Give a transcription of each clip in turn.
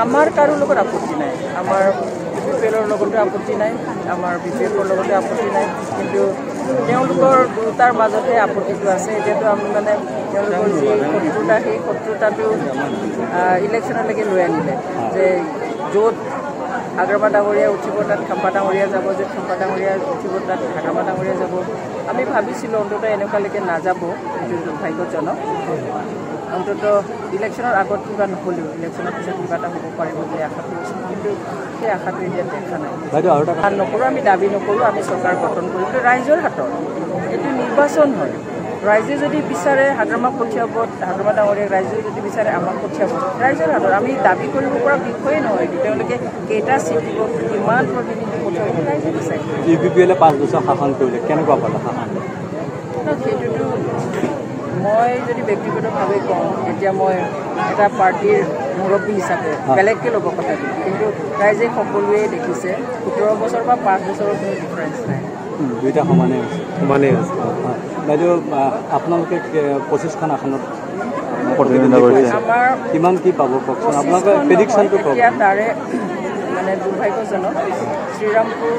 আমাৰ কাৰো লগত আপত্তি নাই আমাৰ বিপিএলৰ লগতো আপত্তি নাই আমাৰ বিপিএফৰ লগতো আপত্তি নাই কিন্তু তেওঁলোকৰ দুটাৰ মাজতে আপত্তিটো আছে এতিয়াতো আমি মানে তেওঁলোকৰ যি শত্ৰুতা সেই শত্ৰুতাটো ইলেকশ্যনলৈকে লৈ আনিলে যে য'ত হাগ্ৰামা ডাঙৰীয়া উঠিব তাত খাম্পা ডাঙৰীয়া যাব য'ত খাম্পা ডাঙৰীয়া উঠিব তাত হাগ্ৰামা ডাঙৰীয়া যাব আমি ভাবিছিলোঁ অন্ততঃ এনেকুৱালৈকে নাযাব এইটো দুৰ্ভাগ্যজনক অন্ততঃ ইলেকশ্যনৰ আগত কিবা নহ'লেও ইলেকশ্যনৰ পিছত কিবা এটা হ'ব পাৰিব বুলি আশা কৰিছোঁ কিন্তু সেই আশাটো এতিয়া দেখা নাই ভাল নকৰোঁ আমি দাবী নকৰোঁ আমি চৰকাৰ গঠন কৰিলোঁ ৰাইজৰ হাতত এইটো নিৰ্বাচন হয় ৰাইজে যদি বিচাৰে হাগ্ৰামাক পঠিয়াব হাগ্ৰামা ডাঙৰীয়াক ৰাইজে যদি বিচাৰে আমাক পঠিয়াব ৰাইজৰ হাতত আমি দাবী কৰিব পৰা বিষয়ে নহয় তেওঁলোকে কেইটা চিট দিব কিমান প্ৰতিনিধি পঠিয়াব ৰাইজে বিচাৰে বিপিএলে 5 বছৰ শাসন কৰিলে কেনেকুৱা পালে শাসন সেইটোতো মই যদি ব্যক্তিগতভাৱে কওঁ এতিয়া মই এটা পাৰ্টীৰ মুৰব্বী হিচাপে বেলেগকৈ ল'ব কথাটো কিন্তু ৰাইজে সকলোৱে দেখিছে 17 বছৰ বা 5 বছৰৰ কোনো ডিফাৰেঞ্চ নাই দুইটা সমানেই আছে বাইদেউ আপোনালোকে 25খন আসনত প্ৰতিদ্বন্দ্বিতা কৰিছে আমাৰ কিমান কি পাব কওকচোন আপোনালোকে প্ৰেডিকশ্যনটো কওক এতিয়া তাৰে মানে দুৰ্ভাগ্যজনক শ্ৰীৰামপুৰ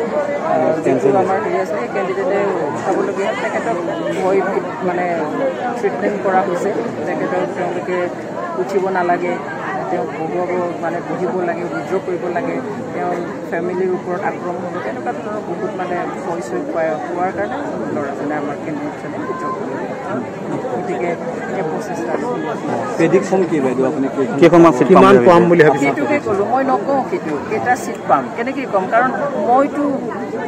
যিটো আমাৰ হেৰি আছে সেই কেণ্ডিডেটে চাবলগীয়া তেখেতক ভয় মানে ট্ৰিটমেণ্ট কৰা হৈছে তেখেতক তেওঁলোকে উঠিব নালাগে তেওঁ বহিব লাগে উইড্ৰ কৰিব লাগে তেওঁ ফেমিলিৰ ওপৰত আক্ৰমণ হ'ব তেনেকুৱা ধৰণৰ বহুত মানে ভয় চয় পোৱাৰ কাৰণে ল'ৰাজনে আমাৰ কেণ্ডিডেটজনে উইড্ৰ কৰিব গতিকে এতিয়া প্ৰচেষ্টা প্ৰেডিকশ্যন কি বাইদেউ আপুনি কিমান পাম বুলি ভাবিছে সেইটোকে ক'লোঁ মই নকওঁ সেইটো কেইটা চিট পাম কেনেকৈ ক'ম কাৰণ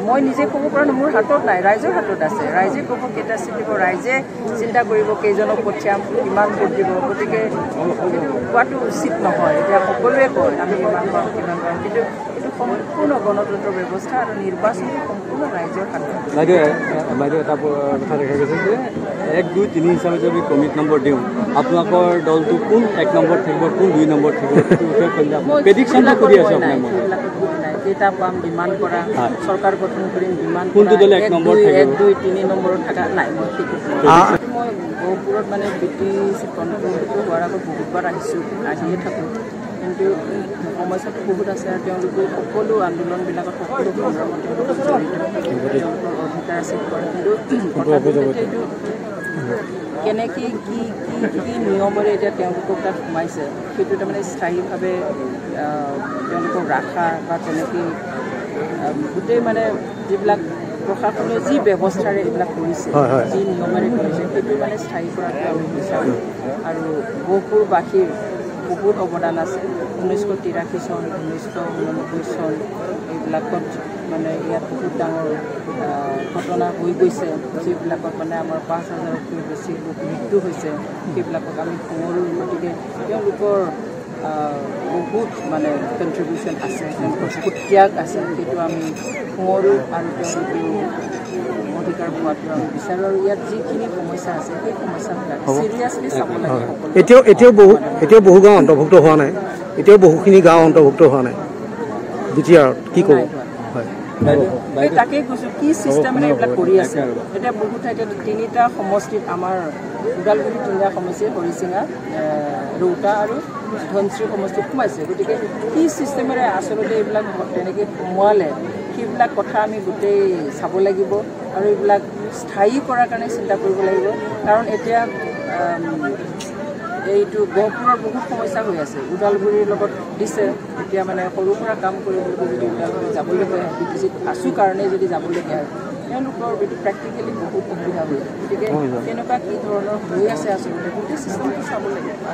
মই নিজে ক'ব পৰা নাই মোৰ হাতত নাই ৰাইজৰ হাতত আছে ৰাইজে ক'ব কেইটা চিট দিব ৰাইজে চিন্তা কৰিব কেইজনক পঠিয়াম কিমান ভোট দিব গতিকে কোৱাটো উচিত নহয় এতিয়া সকলোৱে কয় আমি ইমান পাম কিমান পাম কিন্তু এইটো সম্পূৰ্ণ গণতন্ত্ৰ ব্যৱস্থা আৰু নিৰ্বাচন সম্পূৰ্ণ ৰাইজৰ হাতত বাইদেউ এটা কথা দেখা গৈছে যে 1 2 3 হিচাপে যদি কমিট নম্বৰ দিওঁ আপোনালোকৰ দলটো কোন 1 নম্বৰ থাকিব কোন 2 নম্বৰ থাকিব প্ৰেডিকশ্যনটো কৰি আছে আপোনাৰ কেইটা পাম ডিমাণ্ড কৰা চৰকাৰ গঠন কৰিম ডিমাণ্ড কোনটো দলে 1 নম্বৰ থাকিব 1 2 3 নম্বৰত থকা নাই মই গহপুৰত মানে বিটি কণ্ট্ৰলটো হোৱাৰ আগত বহুতবাৰ আহিয়ে থাকোঁ কিন্তু সমস্যাটো বহুত আছে আৰু তেওঁলোকে সকলো আন্দোলনবিলাকত সকলো তেওঁলোকৰ অধিকাৰ আছে কিন্তু এইটো কেনেকৈ কি নিয়মেৰে এতিয়া তেওঁলোকক তাত সোমাইছে সেইটো তাৰমানে স্থায়ীভাৱে তেওঁলোকক ৰাখা বা তেনেকৈ গোটেই মানে যিবিলাক প্ৰশাসনে যি ব্যৱস্থাৰে এইবিলাক কৰিছে যি নিয়মেৰে কৰিছে সেইটো মানে স্থায়ী কৰাটো আমি বিচাৰোঁ আৰু গহপুৰবাসীৰ বহুত অৱদান আছে 1983 চন 1989 চন এইবিলাকত মানে ইয়াত বহুত ডাঙৰ ঘটনা হৈ গৈছে যিবিলাকত মানে আমাৰ 5,000তকৈ বেছি লোক মৃত্যু হৈছে সেইবিলাকক আমি সোঁৱৰোঁ গতিকে তেওঁলোকৰ বহুত মানে কণ্ট্ৰিবিউশ্যন আছে তেওঁলোকৰ বহুত ত্যাগ আছে সেইটো আমি সোঁৱৰোঁ আৰু তেওঁলোকেও অধিকাৰ পোৱাটো আমি বিচাৰোঁ আৰু ইয়াত যিখিনি সমস্যা আছে সেই সমস্যাবিলাক চিৰিয়াছলি চাব লাগে এতিয়াও বহু গাঁও অন্তৰ্ভুক্ত হোৱা নাই এতিয়াও বহুখিনি গাঁও অন্তৰ্ভুক্ত হোৱা নাই বিটিআৰত কি ক'ব তাকেই কৈছোঁ কি চিষ্টেমেৰে এইবিলাক কৰি আছে এতিয়া বহুত ঠাইতে 3টা সমষ্টিত আমাৰ ওদালগুৰি 3টা সমষ্টি হৰিচিঙা ৰৌতা আৰু ধনশ্ৰী সমষ্টিত সোমাইছে গতিকে কি চিষ্টেমেৰে আচলতে এইবিলাক তেনেকৈ সোমোৱালে সেইবিলাক কথা আমি গোটেই চাব লাগিব আৰু এইবিলাক স্থায়ী কৰাৰ কাৰণে চিন্তা কৰিব লাগিব কাৰণ এতিয়া এইটো গহপুৰৰ বহুত সমস্যা হৈ আছে ওদালগুৰিৰ লগত দিছে এতিয়া মানে সৰু সুৰা কাম কৰিবলৈ যদি ওদালগুৰি যাবলৈ হয় বিটিচিত আছোঁ কাৰণে যদি যাবলগীয়া হয় তেওঁলোকৰ এইটো প্ৰেক্টিকেলি বহুত অসুবিধা হৈ যায় গতিকে তেনেকুৱা কি ধৰণৰ হৈ আছে আচলতে গোটেই চিষ্টেমটো চাব লাগে